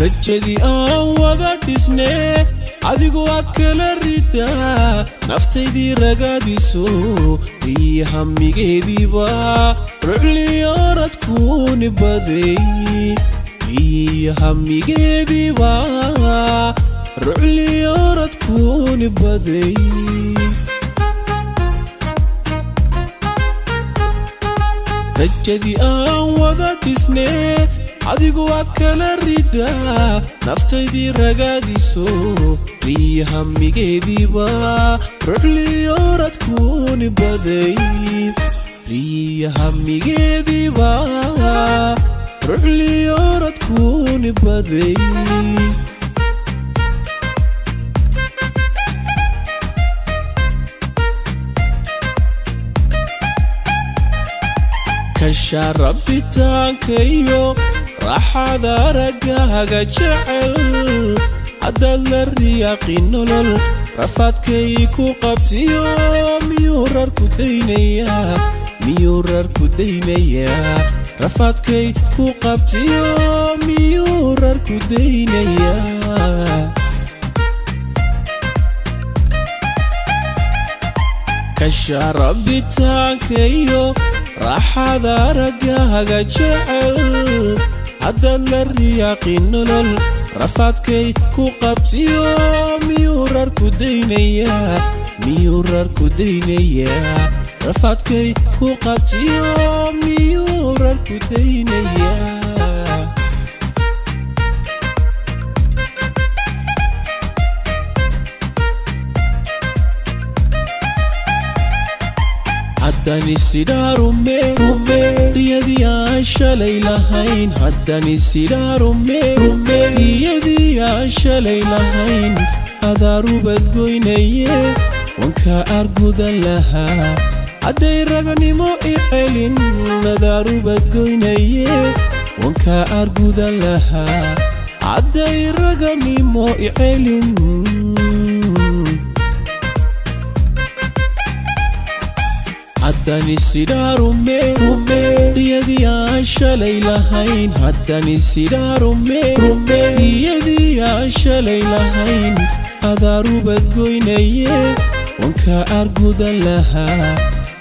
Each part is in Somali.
rajadii aan wada dhisnee adigu aad kala ridaa naftaydii ragaadiso iyo hamigeediiba rucliyooradkuuni baday iyo hamigeediiba rucliyooradkuuni baday rajadii aan wada dhisnee adigu aad kala ridaa naftaydii ragaadiso iyo hamigeediiba rucliyooradkuuni baday iyo hamigeediiba rucliyooradkuuni baday kasha rabbitaankayo raaxada ragaaga jecel haddaad la riyaaqin nolol rafaadkay ku qabtiyo miyuu rarku daynayaa rafaadkay ku qabtiyo miyuu rarku daynayaa kasha rabbitaankayo raaxada ragaaga jecel haddaad la riyaaqin nolol rafaadkay ku qabtiyo miyuu rarku daynayaa rafaadkay ku qabtiyo miyuu rarku daynayaa haddani sidaa rumee riyadii aan shalay lahayn haddani sidaa rumee riyadii aan shalay lahayn adaarubad goynaye wanka argudan lahaa hadday raganimo I celin adaarubad goynaye wanka argudan lahaa hadday raganimo I celin haddani sidaa rumee riyadii aan shalay lahayn haddani sidaa rumee riyadii aan shalay lahayn adaarubad goynaye wanka argudan lahaa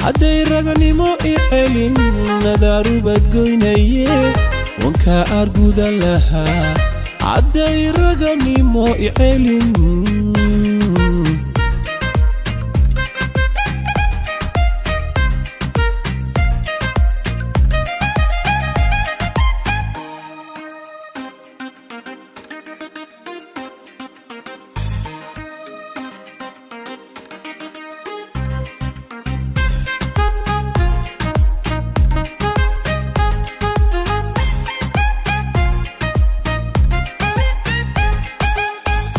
hadday raganimo I celin adaarubad goynaye wanka argudan lahaa hadday raganimo I celin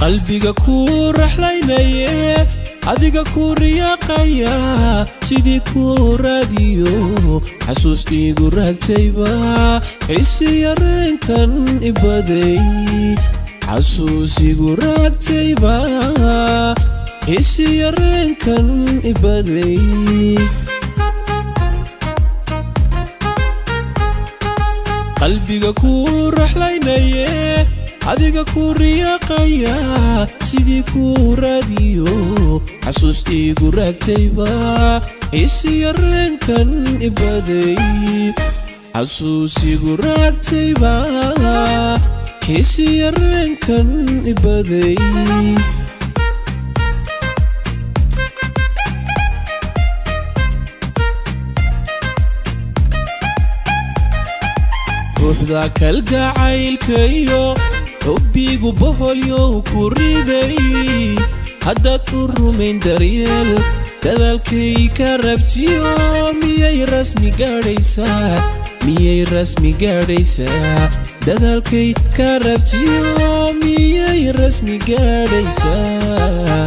qalbiga ku raxlaynaye adiga ku riyaaqaya sidii ku raadiyo xasuus igu raagtayba xisi yareenkan ibaday xasuus igu raagtayba xisi yareenkan ibaday qalbiga ku raxlaynaye adiga ku riyaaqaya sidii ku raadiyo xasuus igu raagtayba xisi yareenkan ibaday xasuus igu raagtayba xisi yareenkan ibaday ruuxda kalgacaylkayo xubbigu boholyow ku riday haddaad u rumayn daryeel dadaalkay ka rabtiyo miyay rasmi gaadhaysaa dadaalkay ka rabtiyo miyay rasmi gaadhaysaa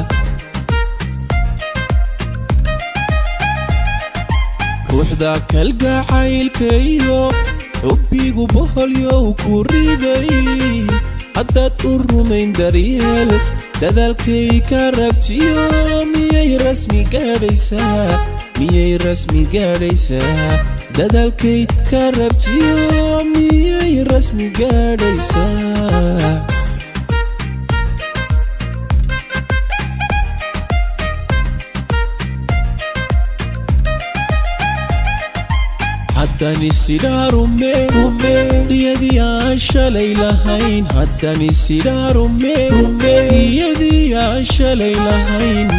ruuxda kalgacaylkayo xubbigu boholyow ku riday haddaad u rumayn daryeel dadaalkay ka rabtiyo miyay rasmi gaadhaysaa dadaalkay ka rabtiyo miyay rasmi gaadhaysaa haddaan isidhaa rumee riyadii aan shalay lahayn haddaan isidhaa rumee riyadii aan shalay lahayn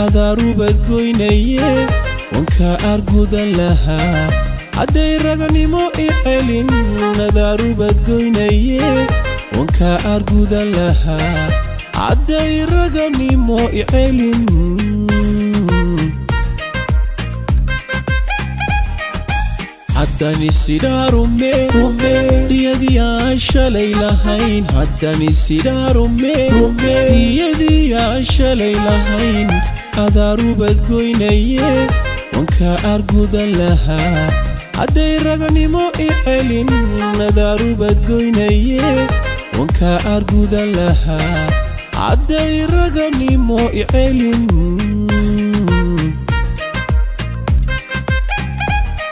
adaa rubad goynaye wanka argudan lahaa hadday raganimo I celin adaa rubad goynaye wanka argudan lahaa hadday raganimo I celin haddaan isidhaa rumee riyadii aan shalay lahayn haddaan isidhaa rumee riyadii aan shalay lahayn adaa rubad goynaye wanka argudan lahaa hadday raganimo I celin adaa rubad goynaye wanka argudan lahaa hadday raganimo I celin